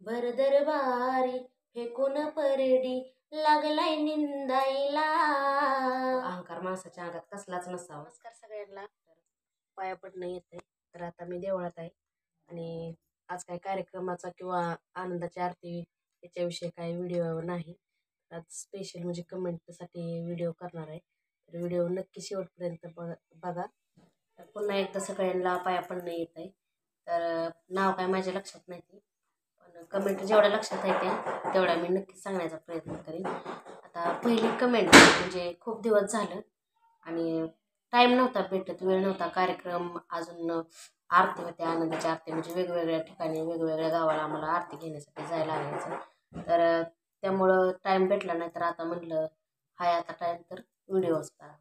भर दरबारी फेकून परडी लागलाय निंदायला. अहंकार माणसाच्या अंगात कसलाच नसावा. नमस्कार सगळ्यांना. पाया पडणं येतंय. तर आता मी देवळात आहे आणि आज काही कार्यक्रमाचा किंवा आनंदाची आरती याच्याविषयी काही व्हिडिओ नाही. आज स्पेशल म्हणजे कमेंटसाठी व्हिडिओ करणार आहे. तर व्हिडिओ नक्की शेवटपर्यंत बघा. पुन्हा एकदा सगळ्यांना पाया पडणं येत आहे. तर नाव काय माझ्या लक्षात नाही ते, पण कमेंट जेवढ्या लक्षात आहे तेवढ्या मी नक्की सांगण्याचा प्रयत्न करेन. आता पहिली कमेंट म्हणजे खूप दिवस झालं आणि टाईम नव्हता भेटत, वेळ नव्हता. कार्यक्रम अजून आरती होते, आनंदाची आरती म्हणजे वेगवेगळ्या ठिकाणी वेगवेगळ्या गावाला आम्हाला आरती घेण्यासाठी जायला लागायचं. तर त्यामुळं टाईम भेटला नाही. तर आता म्हटलं हाय आता टाईम तर व्हिडिओज करा.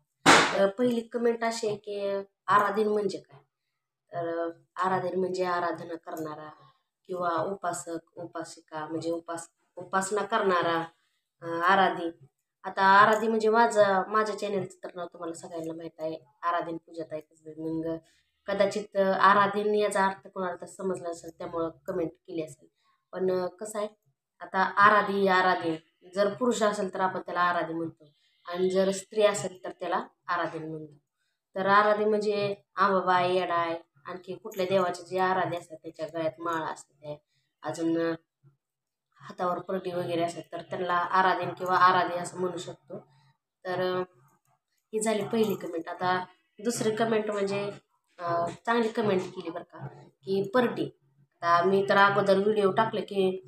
तर पहिली कमेंट अशी आहे की आराधीन म्हणजे काय. तर आराधीन म्हणजे आराधना करणारा किंवा उपासक उपासिका म्हणजे उपासना करणारा आराधी. आता आराधी म्हणजे माझ्या चॅनलचं तर नाव तुम्हाला सगळ्यांना माहीत आहे, आराधीन पूजाताई कसबे. मग कदाचित आराधीन याचा अर्थ कोणाला तर समजला असेल त्यामुळं कमेंट केली असेल. पण कसं आहे, आता आराधीन जर पुरुष असेल तर आपण त्याला आराधी म्हणतो आणि जर स्त्री असेल तर त्याला आराधीन म्हणतो. तर आराधी म्हणजे आंबाबाई, येडाय, आणखी कुठल्या देवाचे जे आराधे असतात त्याच्या गळ्यात माळा असते, अजून हातावर परडी वगैरे असतात तर त्यांना आराधीन किंवा आराधी असं म्हणू शकतो. तर ही झाली पहिली कमेंट. आता दुसरी कमेंट म्हणजे चांगली कमेंट केली बरं का, की परडी. आता मी तर अगोदर व्हिडिओ टाकले की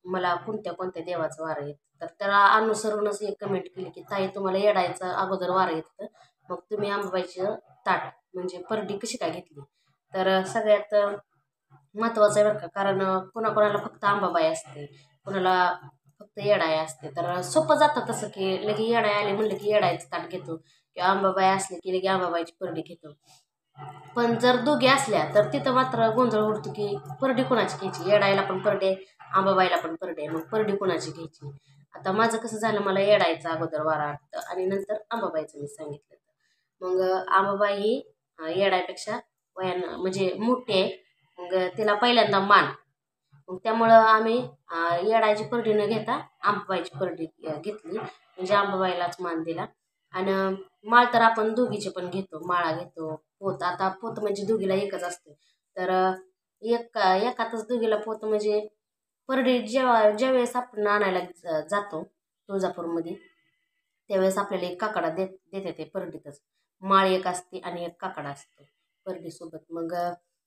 मला कोणत्या कोणत्या देवाचं वारं येतं, तर त्याला अनुसरूनच एक कमेंट केली की ताई तुम्हाला येडायचं अगोदर वारं येतं, मग तुम्ही आंबाबाईचं ताट म्हणजे परडी कशी काय घेतली. तर सगळ्यात महत्त्वाचं आहे बरं का, कारण कोणाकोणाला फक्त आंबाबाई असते, कोणाला फक्त येडाई असते. तर सोपं जातं तसं की लगे येडाई आली म्हणलं की येडायचं ताट घेतो किंवा आंबाबाई असले की लगे आंबाबाईची परडी घेतो. पण जर दोघी असल्या तर तिथं मात्र गोंधळ उडतो की परडी कोणाची घ्यायची. येडायला पण परडे, आंबाबाईला पण परडे, मग परडी कोणाची घ्यायची. आता माझं कसं झालं, मला येडायचं अगोदर वारा वाटतं आणि नंतर आंबाबाईचं मी सांगितलं. मग आंबाबाई ही येडायपेक्षा वयानं म्हणजे मोठी आहे. मग तिला पहिल्यांदा मान, मग त्यामुळं आम्ही येडायची परडी न घेता आंबाबाईची परडी घेतली, म्हणजे आंबाबाईलाच मान दिला. आणि माळ तर आपण दोघीचे पण घेतो, माळा घेतो, पोत. आता पोत म्हणजे दोघीला एकच असते, तर एकातच दोघीला पोत म्हणजे परडी ज्यावेळेस आपण आणायला जातो तुळजापूरमध्ये, त्यावेळेस आपल्याला एक काकडा देते ते परडीतच. माळ एक असते आणि एक काकडा असतो परडीसोबत. मग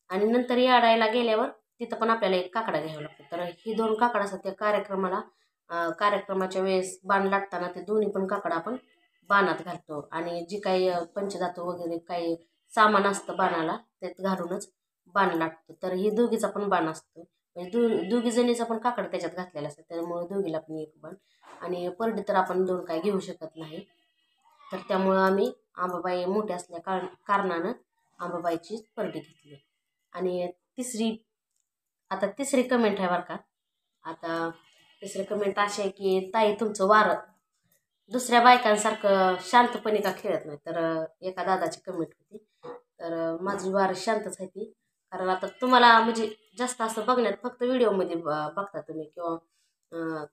आणि नंतर येडायला गेल्यावर तिथं पण आपल्याला एक काकडा घ्यावा लागतो. तर ही दोन काकडा असतात त्या कार्यक्रमाच्या वेळेस बाण लाटताना ते दोन्ही पण काकडा आपण बाणात घालतो आणि जी काही पंचधातू वगैरे काही सामान असतं बाणाला त्यात घालूनच बाण लाटतो. तर ही दोघीचा पण बाण असतो, म्हणजे दोघी जणीचा पण काकड त्याच्यात घातलेला असतं, त्यामुळे दोघीला पण एक बाण. आणि परडी तर आपण दोन काही घेऊ शकत नाही, तर त्यामुळं आम्ही आंबाबाई मोठे असल्या कारणानं आंबाबाईची परडी घेतली. आणि तिसरी कमेंट आहे बरं का. आता तिसरी कमेंट अशी आहे की ताई तुमचं वारं दुसऱ्या बायकांसारखं शांतपणे का खेळत नाही. तर एका दादाची कमेंट होती. तर माझी वारं शांतच आहे ती, कारण आता तुम्हाला म्हणजे जास्त असं बघण्यात फक्त व्हिडिओमध्ये बघता तुम्ही किंवा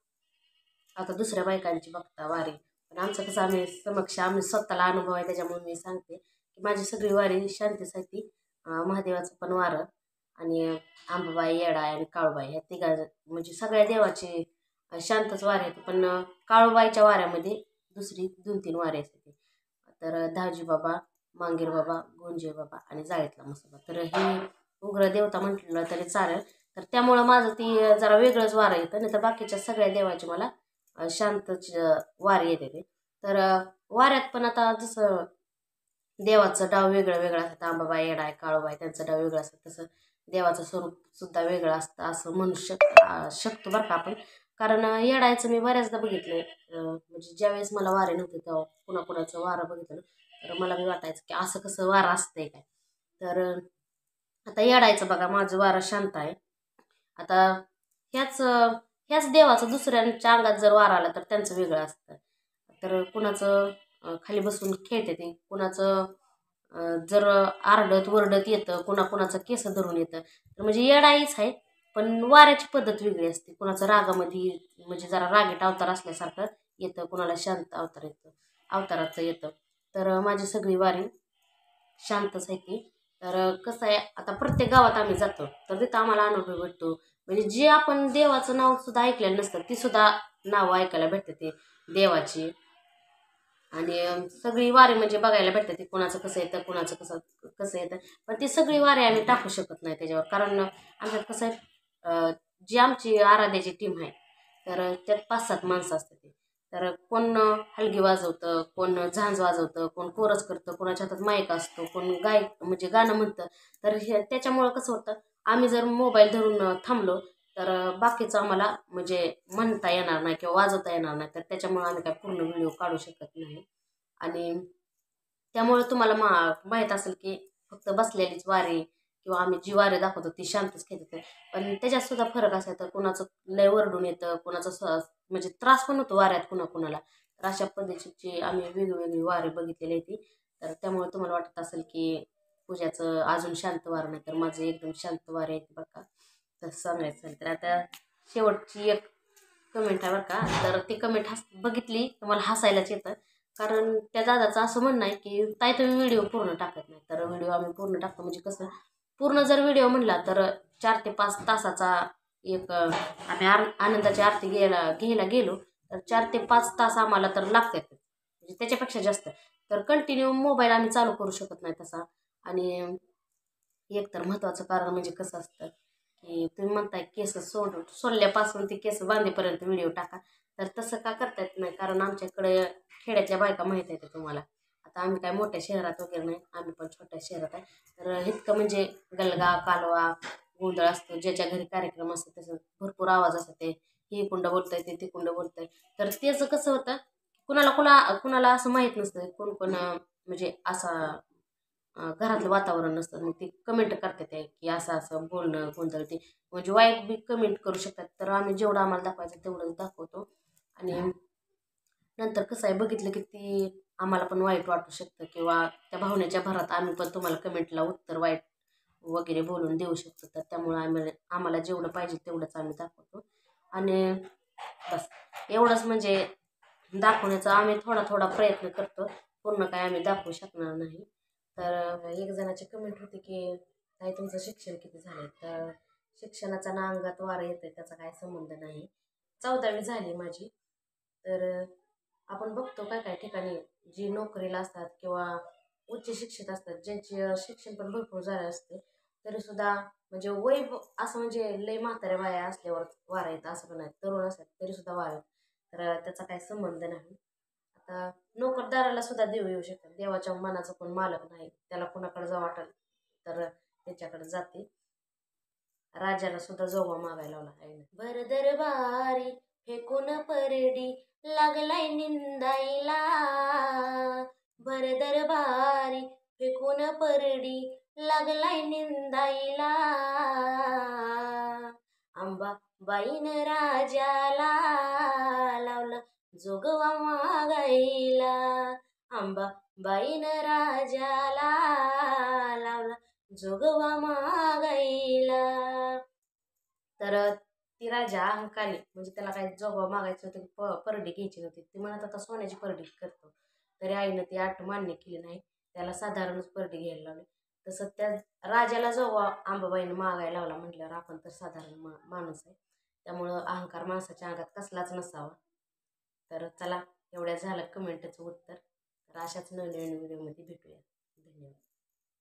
आता दुसऱ्या बायकांची बघता वारी. पण आमचं कसं आम्ही स्वतःला अनुभव आहे त्याच्यामुळे मी सांगते की माझी सगळी वारी शांतीसाठी महादेवाचं पण वारं आणि आंबाबाई, येडाई आणि काळूबाई ह्या तिघा म्हणजे सगळ्या देवाचे शांतच वारे आहेत. पण काळूबाईच्या वाऱ्यामध्ये दुसरी 2-3 वारे असते. तर धावजी बाबा, मांगीर बाबा, गोंजे बाबा आणि जाळीतला मसोबा. तर ही उग्र देवता म्हटलं तरी चालेल. तर त्यामुळं माझं ती जरा वेगळंच वारं येतं, नाही तर बाकीच्या सगळ्या देवाचे मला शांतच वारे येते ते. तर वाऱ्यात पण आता जसं देवाचं डाव वेगळं वेगळं असतं, आंबाबाई, येडाई, काळूबाई त्यांचं डाव वेगळं असतं, तसं देवाचं स्वरूप सुद्धा वेगळं असतं असं म्हणू शकतो बरं का आपण. कारण येडायचं मी बऱ्याचदा बघितलं, म्हणजे ज्यावेळेस मला वारे नव्हते तेव्हा कुणाकुणाचं वारं बघितलं तर मला बी वाटायचं की असं कसं वारं असतंय काय. तर आता येडायचं बघा, माझं वारं शांत आहे. आता ह्याच देवाचं दुसऱ्यांच्या अंगात जर वारा आला तर त्यांचं वेगळं असतं. तर कुणाचं खाली बसून खेळते ते, कुणाचं जर आरडत वरडत येतं, कुणाचं केस धरून येतं. तर म्हणजे येडाईच आहे, पण वाऱ्याची पद्धत वेगळी असते. कुणाचं रागामध्ये म्हणजे जरा रागीट अवतार असल्यासारखं येतं, कुणाला शांत अवताराचं येतं. तर माझी सगळी वारी शांतच आहे ती. तर कसं आहे, आता प्रत्येक गावात आम्ही जातो तर तिथं आम्हाला अनुभव भेटतो. म्हणजे जे आपण देवाचं नाव सुद्धा ऐकलेलं नसतं ती सुद्धा नावं ऐकायला भेटते ते देवाची. आणि सगळी वारी म्हणजे बघायला भेटते ती कुणाचं कसं येतं, कुणाचं कसं कसं येतं. पण ती सगळी वारी आम्ही टाकू शकत नाही त्याच्यावर, कारण आमच्यात कसं आहे, जी आमची आराध्याची टीम आहे तर त्यात 5-7 माणसं असतात ते. तर कोण हलगी वाजवतं, कोण झांज वाजवतं, कोण कोरस करतं, कोणाच्या हातात माईक असतो, कोण म्हणजे गाणं म्हणतं. तर त्याच्यामुळं कसं होतं, आम्ही जर मोबाईल धरून थांबलो तर बाकीचं आम्हाला म्हणजे म्हणता येणार नाही किंवा वाजवता येणार नाही. तर त्याच्यामुळं आम्ही काय पूर्ण व्हिडिओ काढू शकत नाही. आणि त्यामुळे तुम्हाला माहीत असेल की फक्त बसलेलीच वारी किंवा आम्ही जी वारी दाखवतो ती शांतच खेळते. पण त्याच्यात सुद्धा फरक असायचा. कुणाचं लय वरडून येतं, कुणाचं म्हणजे त्रास पण होतो वाऱ्यात कुणाकुणाला. तर अशा पद्धतीची आम्ही वेगवेगळी वारी बघितलेली आहे ती. तर त्यामुळे तुम्हाला वाटत असेल की पूजाचं अजून शांत वार नाही, तर माझं एकदम शांत वार आहे बरं का. तसं सांगायचं झालं तर आता शेवटची एक कमेंट आहे बरं का. तर ती कमेंट बघितली तर मला हसायलाच येतं. कारण त्या दादाचं असं म्हणणं आहे की ताई तुम्ही व्हिडिओ पूर्ण टाकत नाही. तर व्हिडिओ आम्ही पूर्ण टाकतो. म्हणजे कसं, पूर्ण जर व्हिडिओ म्हणला तर 4 ते 5 तासाचा एक आम्ही आनंदाची आरती घ्यायला गेलो तर 4 ते 5 तास आम्हाला तर लागतात. म्हणजे त्याच्यापेक्षा जास्त. तर कंटिन्यू मोबाईल आम्ही चालू करू शकत नाही तसा. आणि एक तर महत्त्वाचं कारण म्हणजे कसं असतं की तुम्ही म्हणताय केस सोडल्यापासून ते केस बांधेपर्यंत व्हिडिओ टाका. तर तसं का करता येत नाही, कारण आमच्याकडे खेड्यातल्या बायका माहीत आहेत तुम्हाला. आता आम्ही काय मोठ्या शहरात वगैरे नाही, आम्ही पण छोट्या शहरात आहे. तर इतकं म्हणजे गलगा कालवा गोंधळ असतो, ज्याच्या घरी कार्यक्रम असतो त्याचं भरपूर आवाज असतो. ते ही कुंड बोलतंय, ते ती कुंड बोलतंय. तर त्याचं कसं होतं, कुणाला असं माहीत नसतं कोण कोण म्हणजे असा घरातलं वातावरण नसतं. मग ते कमेंट करतात ते की असं असं बोलणं गोंधळ ते म्हणजे वाईट बी कमेंट करू शकतात. तर आम्ही जेवढं आम्हाला दाखवायचं तेवढंच दाखवतो. आणि नंतर कसं आहे, बघितलं की ती आम्हाला पण वाईट वाटू शकतं किंवा त्या भावनेच्या भरात आम्ही पण तुम्हाला कमेंटला उत्तर वाईट वगैरे बोलून देऊ शकतो. तर त्यामुळं आम्हाला जेवढं पाहिजे तेवढंच आम्ही दाखवतो. आणि बस एवढंच म्हणजे दाखवण्याचा आम्ही थोडा थोडा प्रयत्न करतो. पूर्ण काय आम्ही दाखवू शकणार नाही. तर एक जणाची कमेंट होती की ताई तुमचं शिक्षण किती झालंय? तर शिक्षणाचा ना अंगात वारा येतोय त्याचा काही संबंध नाही. 14वी झाली माझी. तर आपण बघतो काय काय ठिकाणी जी नोकरीला असतात किंवा उच्च शिक्षित असतात, ज्यांचे शिक्षण पण भरपूर झाले असते, तरीसुद्धा म्हणजे असं म्हणजे लय म्हाताऱ्या बाया असल्यावर वारा येतं असं पण नाही. तरुण असतात तरीसुद्धा वारा येतो. तर त्याचा काही संबंध नाही. आता नोकरदाराला सुद्धा देव येऊ शकतात. देवाच्या मनाचा कोण मालक नाही. त्याला कोणाकडे जावं वाटेल तर त्याच्याकडे जाते. राजाला सुद्धा जोगवा मागायला लावला आहे ना. भर दरबारी फेकून परडी लागलाय निंदाईला. भर दरबारी फेकून परडी लागलाय निंदाईला. आंबा बाईन राजाला लावला जोगवा मागायला. आंबा बाईन राजाला लावला जोगवा मागायला. तर ती राजा अहंकारी म्हणजे त्याला काही जोगवा मागायचं होतं, परडी घ्यायची नव्हती. ती म्हणत आता सोन्याची परडी करतो. तरी आईनं ती अट मान्य केली नाही. त्याला साधारणच परडी घ्यायला लावली. तसं त्या राजाला जोगवा अंबाबाईनं मागायला लावला म्हटल्यावर आपण तर साधारण माणूस आहे. त्यामुळं अहंकार माणसाच्या अंगात कसलाच नसावा. तर चला, एवढ्या झालं कमेंटचं उत्तर. तर अशाच नवीन नवीन व्हिडिओमध्ये भेटूया. धन्यवाद.